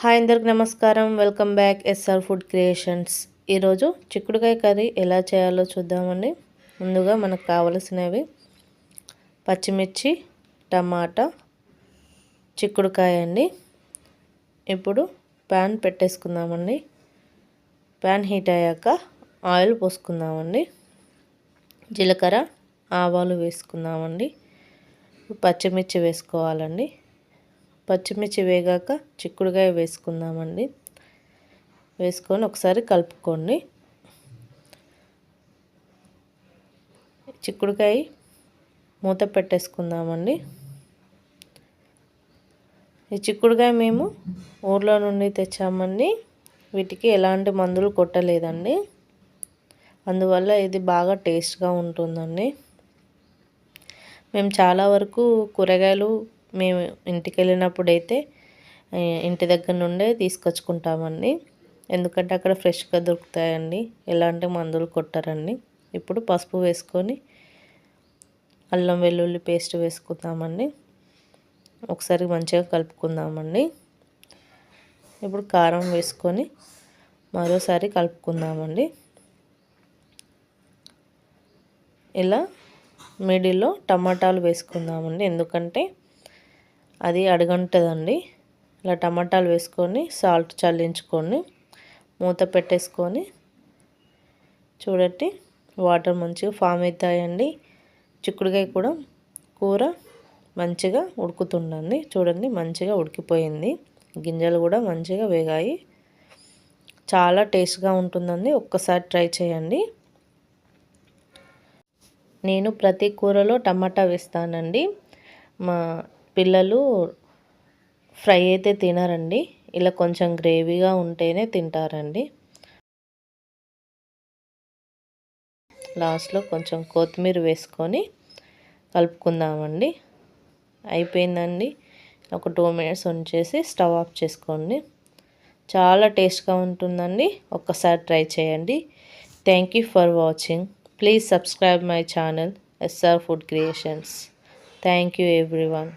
Hi అందరికి నమస్కారం. Welcome back SR food creations. ఈరోజు చిక్కుడుకాయ కర్రీ ఎలా చేయాలో చూద్దామండి. ముందుగా మనకు కావలసినవి పచ్చిమిర్చి, టమాటా, చిక్కుడుకాయ అండి. ఇప్పుడు ప్యాన్ పెట్టేసుకుందామండి. ప్యాన్ హీట్ అయ్యాక ఆయిల్ పోసుకుందామండి. జీలకర్ర, ఆవాలు వేసుకుందామండి. పచ్చిమిర్చి వేసుకోవాలండి. పచ్చిమిర్చి వేగాక చిక్కుడుకాయ వేసుకుందామండి. వేసుకొని ఒకసారి కలుపుకోండి. చిక్కుడుకాయ మూత పెట్టేసుకుందామండి. ఈ చిక్కుడుకాయ మేము ఊర్లో నుండి తెచ్చామండి. వీటికి ఎలాంటి మందులు కొట్టలేదండి. అందువల్ల ఇది బాగా టేస్ట్గా ఉంటుందండి. మేము చాలా వరకు కూరగాయలు మేము ఇంటికి వెళ్ళినప్పుడైతే ఇంటి దగ్గర నుండే తీసుకొచ్చుకుంటామండి. ఎందుకంటే అక్కడ ఫ్రెష్గా దొరుకుతాయండి, ఎలాంటి మందులు కొట్టరండి. ఇప్పుడు పసుపు వేసుకొని అల్లం వెల్లుల్లి పేస్ట్ వేసుకుందామండి. ఒకసారి మంచిగా కలుపుకుందామండి. ఇప్పుడు కారం వేసుకొని మరోసారి కలుపుకుందామండి. ఇలా మిడిల్లో టమాటాలు వేసుకుందామండి, ఎందుకంటే అది అడుగంటదండి. ఇలా టమాటాలు వేసుకొని సాల్ట్ చల్లించుకొని మూత పెట్టేసుకొని చూడండి, వాటర్ మంచిగా ఫామ్ అవుతాయండి. చిక్కుడుకాయ కూడా కూర మంచిగా ఉడుకుతుందండి. చూడండి, మంచిగా ఉడికిపోయింది. గింజలు కూడా మంచిగా వేగాయి. చాలా టేస్ట్గా ఉంటుందండి. ఒక్కసారి ట్రై చేయండి. నేను ప్రతి కూరలో టమాటా వేస్తానండి. మా పిల్లలు ఫ్రై అయితే తినరండి. ఇలా కొంచెం గ్రేవీగా ఉంటేనే తింటారండి. లాస్ట్లో కొంచెం కొత్తిమీర వేసుకొని కలుపుకుందామండి. అయిపోయిందండి. ఒక 2 మినిట్స్ ఉంచేసి స్టవ్ ఆఫ్ చేసుకోండి. చాలా టేస్ట్గా ఉంటుందండి. ఒక్కసారి ట్రై చేయండి. Thank you for watching. Please subscribe my channel SR Food Creations. Thank you everyone.